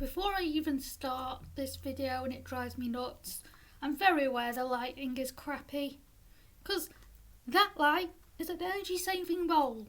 Before I even start this video, and it drives me nuts, I'm very aware the lighting is crappy, because that light is an energy saving bulb.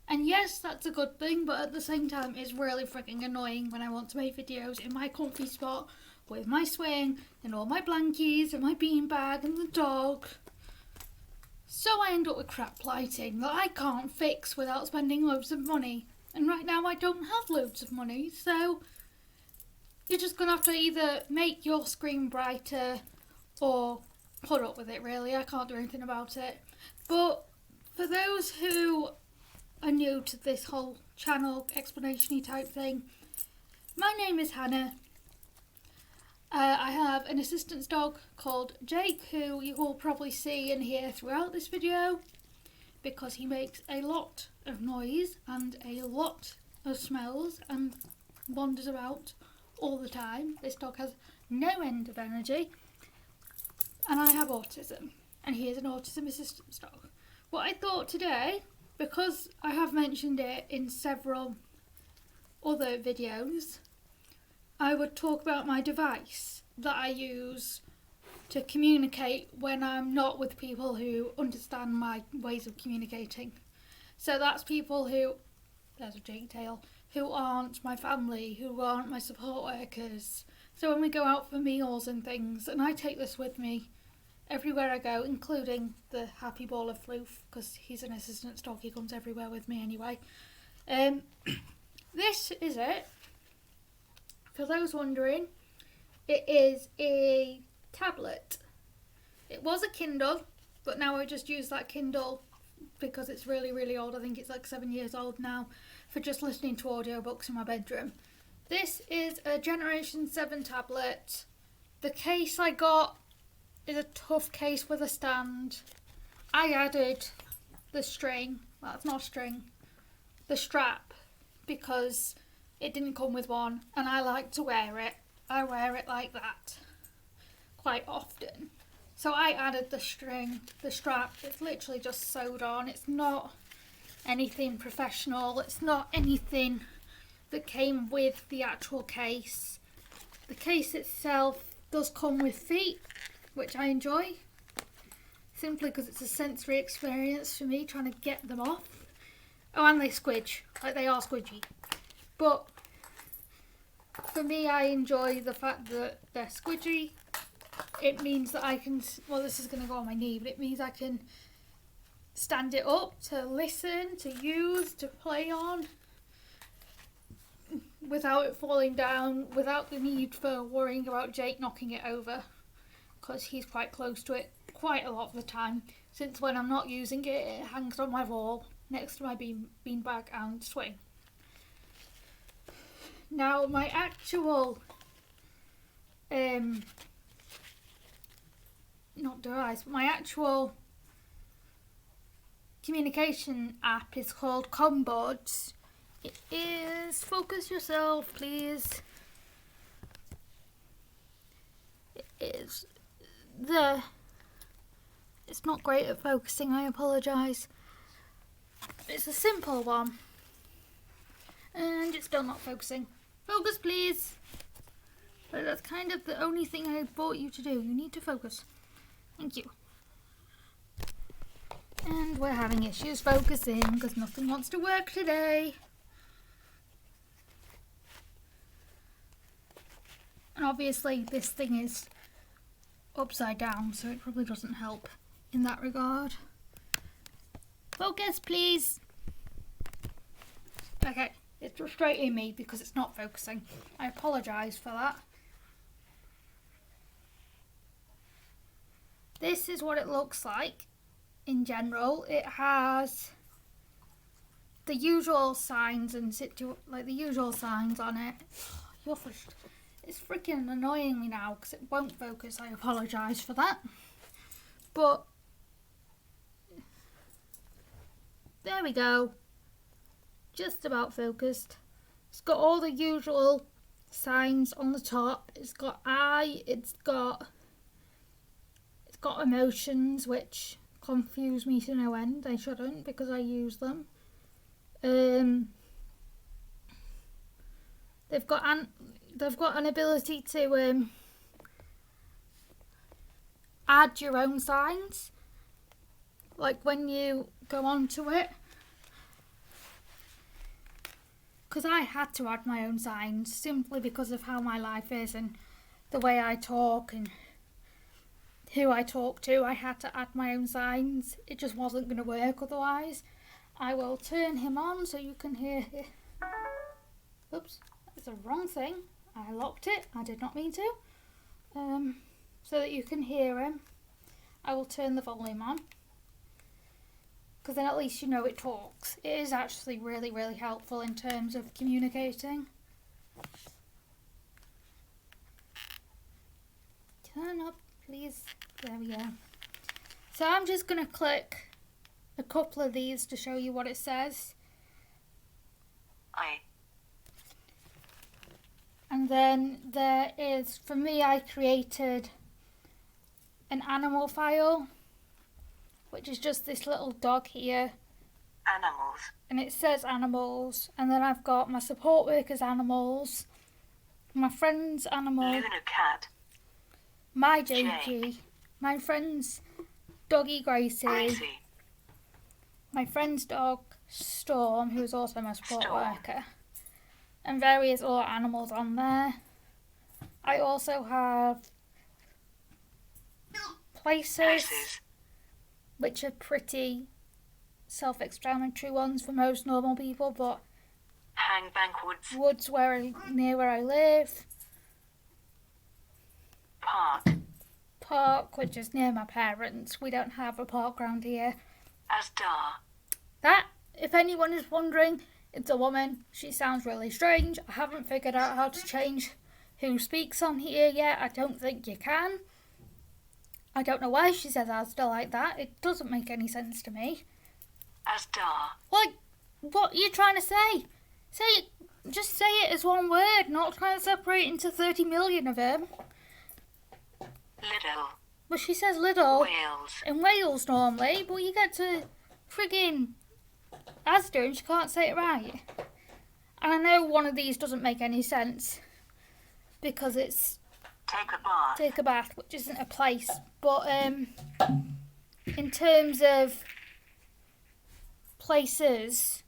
And yes, that's a good thing, but at the same time it's really freaking annoying when I want to make videos in my comfy spot with my swing and all my blankies and my beanbag and the dog. So I end up with crap lighting that I can't fix without spending loads of money. And right now I don't have loads of money, so you're just going to have to either make your screen brighter or put up with it, really. I can't do anything about it. But for those who are new to this whole channel explanation-y type thing, my name is Hannah. I have an assistance dog called Jake, who you will probably see and hear throughout this video because he makes a lot of noise and a lot of smells and wanders about all the time. This dog has no end of energy, and I have autism, and he is an autism assistance dog. What I thought today, because I have mentioned it in several other videos, I would talk about my device that I use to communicate when I'm not with people who understand my ways of communicating. So that's people who, there's a Jake tail, who aren't my family, who aren't my support workers. So when we go out for meals and things, and I take this with me everywhere I go, including the happy ball of Floof, because he's an assistance dog, he comes everywhere with me anyway. This is it. For those wondering, it is a tablet. It was a Kindle, but now I just use that Kindle because it's really, really old. I think it's like 7 years old now, for just listening to audiobooks in my bedroom. This is a Generation 7 tablet. The case I got is a tough case with a stand. I added the string, well, it's not a string, the strap, because it didn't come with one, and I like to wear it. I wear it like that quite often. So I added the string, the strap. It's literally just sewed on. It's not anything professional. It's not anything that came with the actual case. The case itself does come with feet, which I enjoy, simply because it's a sensory experience for me trying to get them off. Oh, and they squidge, like they are squidgy. But for me, I enjoy the fact that they're squidgy. It means that I can, well, this is going to go on my knee, but it means I can stand it up to listen, to use, to play on, without it falling down, without the need for worrying about Jake knocking it over, because he's quite close to it quite a lot of the time, since when I'm not using it, it hangs on my wall next to my beanbag and swing. Now, my actual not device, but my actual communication app is called Comboards. It is, focus yourself please, it's not great at focusing, I apologise. It's a simple one, and it's still not focusing. Focus please. But that's kind of the only thing I brought you to do. You need to focus. Thank you. And we're having issues focusing because nothing wants to work today. And obviously this thing is upside down, so it probably doesn't help in that regard. Focus please. Okay, it's frustrating me because it's not focusing. I apologise for that. This is what it looks like in general. It has the usual signs and like the usual signs on it. It's freaking annoying me now because it won't focus. I apologise for that. But there we go. Just about focused. It's got all the usual signs on the top. It's got I, it's got emotions, which confuse me to no end. They shouldn't, because I use them. They've got they've got an ability to add your own signs, like when you go onto it. Because I had to add my own signs simply because of how my life is and the way I talk and who I talk to. I had to add my own signs. It just wasn't going to work otherwise. I will turn him on so you can hear. Oops, that's the wrong thing. I locked it. I did not mean to. So that you can hear him. I will turn the volume on. Because then at least you know it talks. It is actually really, really helpful in terms of communicating. Turn up, please. There we go. So I'm just going to click a couple of these to show you what it says. And then there is, for me, I created an animal file, which is just this little dog here. Animals. And it says animals. And then I've got my support workers' animals, my friend's animal, Luna cat. my JG, my friend's doggy Gracie, my friend's dog Storm, who is also my support worker, and various other animals on there. I also have places, which are pretty self-explanatory ones for most normal people, but Hangbank woods near where I live. Park, which is near my parents. We don't have a park around here. Asda. That, if anyone is wondering, it's a woman. She sounds really strange. I haven't figured out how to change who speaks on here yet. I don't think you can. I don't know why she says Asda like that. It doesn't make any sense to me. Asda. Like, what are you trying to say? Just say it as one word, not trying to separate into 30 million of them. Little. Well, she says little Wales. in Wales normally, but you get to friggin' Asda and she can't say it right. And I know one of these doesn't make any sense because it's take a bath, which isn't a place. But in terms of places,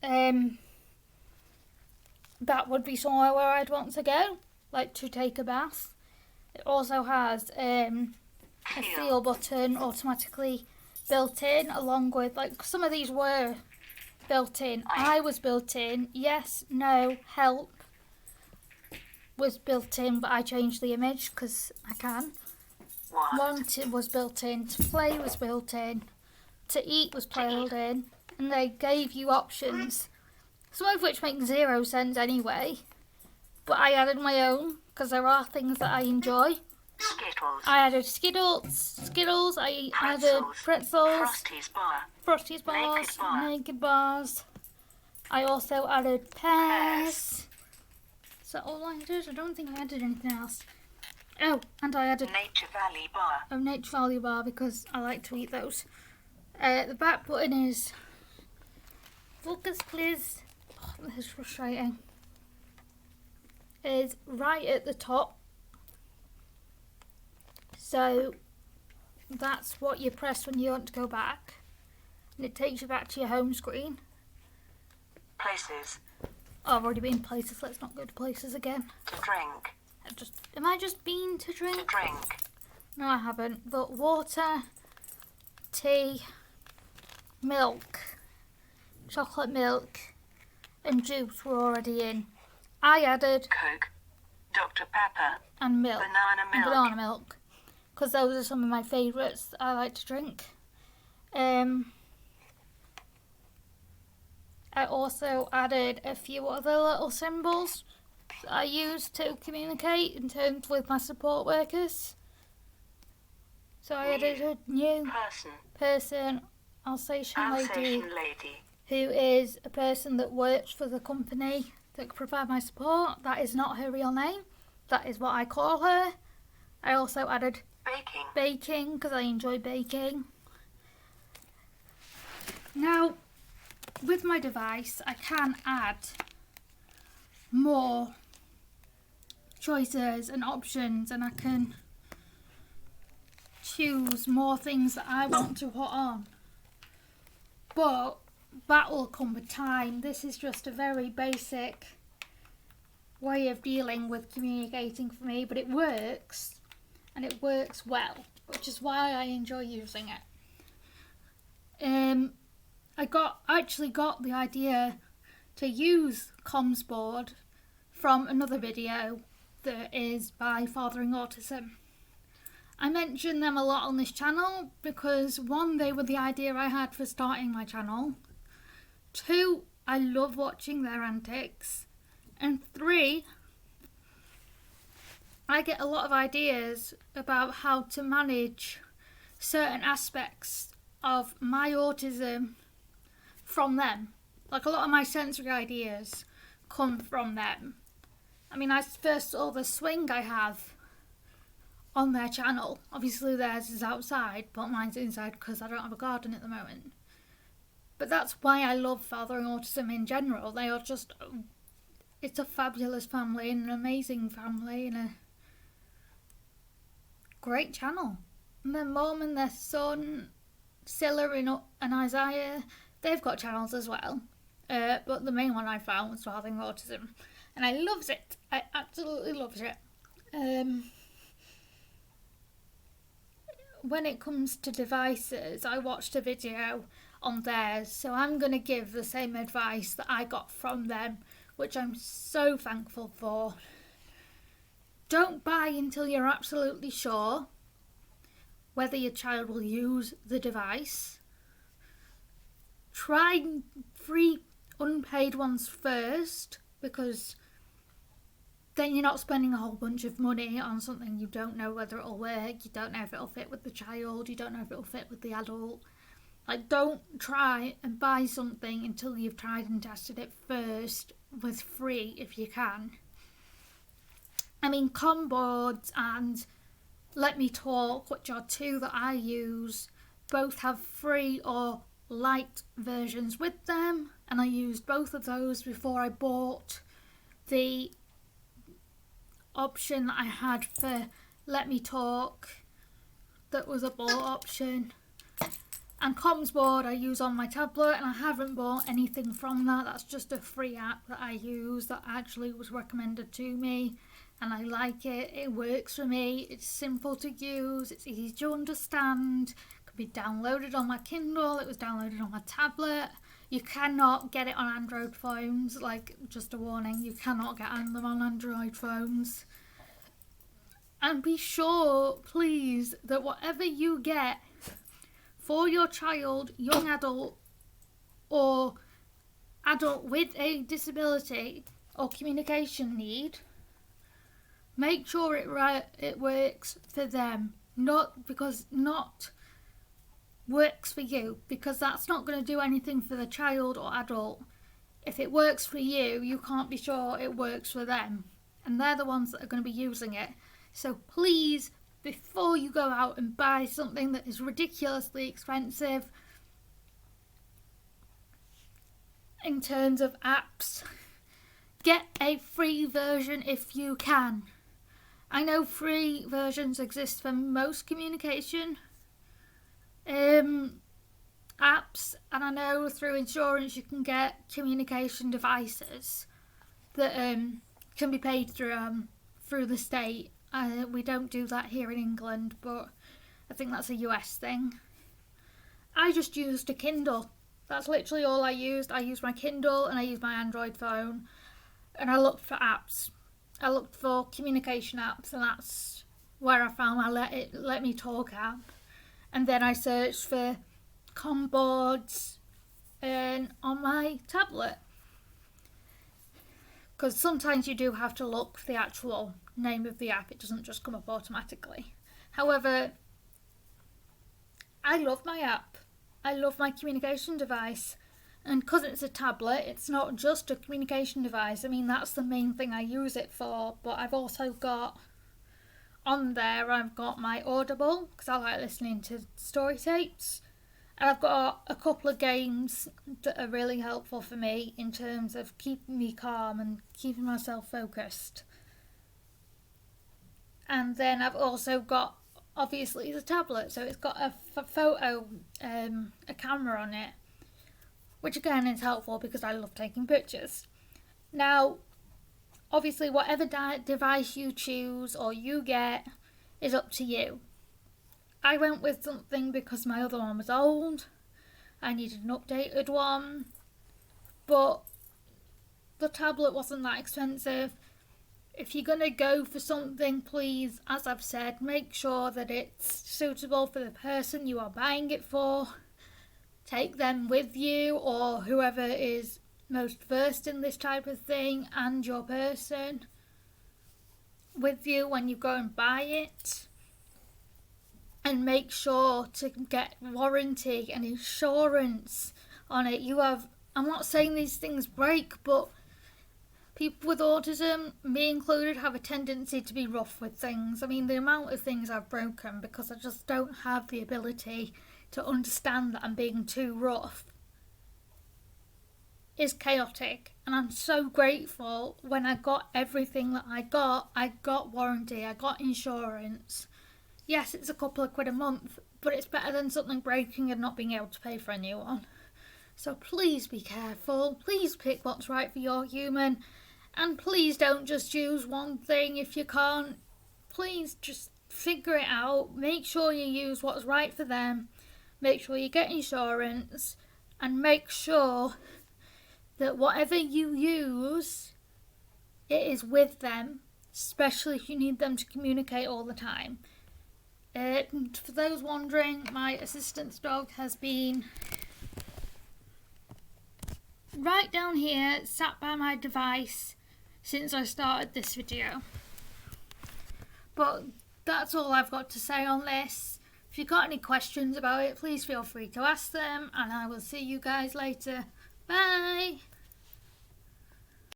that would be somewhere where I'd want to go, like to take a bath. It also has a feel button automatically built in, along with, like, some of these were built in. I was built in. Yes, no, help was built in, but I changed the image because I can. Want was built in. To play was built in. To eat was built in. And they gave you options, some of which make zero sense anyway. But I added my own because there are things that I enjoy. Skittles. I added Skittles. I added pretzels, Frosties bars, Naked bars. I also added pears. Is that all I did? I don't think I added anything else. Oh, and I added Nature Valley bar. a Nature Valley bar because I like to eat those. The back button is focus, please. Oh, this is frustrating. Is right at the top. So that's what you press when you want to go back. And it takes you back to your home screen. Places. Oh, I've already been places. Let's not go to places again. To drink. Am I just been to drink? To drink. No, I haven't. But water, tea, milk, chocolate milk, and juice were already in. I added Coke, Dr. Pepper, and milk. Banana milk. Because those are some of my favourites that I like to drink. I also added a few other little symbols that I use to communicate in terms with my support workers. So I added a new person, Alsatian lady, who is a person that works for the company that provide my support. That is not her real name. That is what I call her. I also added baking because I enjoy baking. Now, with my device, I can add more choices and options, and I can choose more things that I want to put on. But that will come with time. This is just a very basic way of dealing with communicating for me, but it works, and it works well, which is why I enjoy using it. I actually got the idea to use comms board from another video that is by Fathering Autism. I mention them a lot on this channel because 1, they were the idea I had for starting my channel. 2, I love watching their antics. And 3, I get a lot of ideas about how to manage certain aspects of my autism from them. Like, a lot of my sensory ideas come from them. I mean, I first saw the swing I have on their channel. Obviously theirs is outside, but mine's inside because I don't have a garden at the moment. But that's why I love Fathering Autism in general. They are just, it's a fabulous family and an amazing family and a great channel. And their mum and their son, Scylla and Isaiah, they've got channels as well. But the main one I found was Fathering Autism. And I loves it. I absolutely loves it. When it comes to devices, I watched a video on theirs, so I'm going to give the same advice that I got from them, which I'm so thankful for. Don't buy until you're absolutely sure whether your child will use the device. Try free unpaid ones first, because then you're not spending a whole bunch of money on something you don't know whether it'll work, you don't know if it'll fit with the child, you don't know if it'll fit with the adult. Like, don't try and buy something until you've tried and tested it first with free if you can. I mean, Comboards and Let Me Talk, which are 2 that I use, both have free or light versions with them, and I used both of those before I bought the option that I had for Let Me Talk that was a bought option. And Comms Board I use on my tablet, and I haven't bought anything from that. That's just a free app that I use that actually was recommended to me, and I like it. It works for me. It's simple to use, it's easy to understand. It can be downloaded on my Kindle, it was downloaded on my tablet. You cannot get it on Android phones, like, just a warning, you cannot get them on Android phones. And be sure, please, that whatever you get for your child, young adult, or adult with a disability or communication need, make sure it works for them, not works for you, because that's not going to do anything for the child or adult. If it works for you, you can't be sure it works for them, and they're the ones that are going to be using it. So please, before you go out and buy something that is ridiculously expensive in terms of apps, get a free version if you can. I know free versions exist for most communication apps, and I know through insurance you can get communication devices that can be paid through the state. We don't do that here in England, but I think that's a US thing. I just used a Kindle. That's literally all I used. I used my Kindle and I used my Android phone, and I looked for apps. I looked for communication apps, and that's where I found my Let Me Talk app. And then I searched for Comboards on my tablet, because sometimes you do have to look for the actual name of the app. It doesn't just come up automatically. However, I love my app. I love my communication device, and because it's a tablet, it's not just a communication device. I mean, that's the main thing I use it for, but I've also got on there, I've got my Audible, because I like listening to story tapes, And I've got a couple of games that are really helpful for me in terms of keeping me calm and keeping myself focused. And then I've also got, obviously, the tablet, so it's got a camera on it, which again is helpful because I love taking pictures. Now, obviously, whatever device you choose or you get is up to you. I went with something because my other one was old. I needed an updated one. But the tablet wasn't that expensive. If you're going to go for something, please, as I've said, make sure that it's suitable for the person you are buying it for. Take them with you, or whoever is most versed in this type of thing, and your person with you when you go and buy it. And make sure to get warranty and insurance on it. I'm not saying these things break, but people with autism, me included, have a tendency to be rough with things. I mean, the amount of things I've broken because I just don't have the ability to understand that I'm being too rough is chaotic. And I'm so grateful when I got everything that I got warranty, I got insurance. Yes, it's a couple of quid a month, but it's better than something breaking and not being able to pay for a new one. So please be careful. Please pick what's right for your human. And please don't just use one thing if you can't. Please just figure it out. Make sure you use what's right for them. Make sure you get insurance. And make sure that whatever you use, it is with them. Especially if you need them to communicate all the time. For those wondering, my assistant's dog has been right down here, sat by my device since I started this video. But that's all I've got to say on this. If you've got any questions about it, please feel free to ask them, and I will see you guys later. Bye!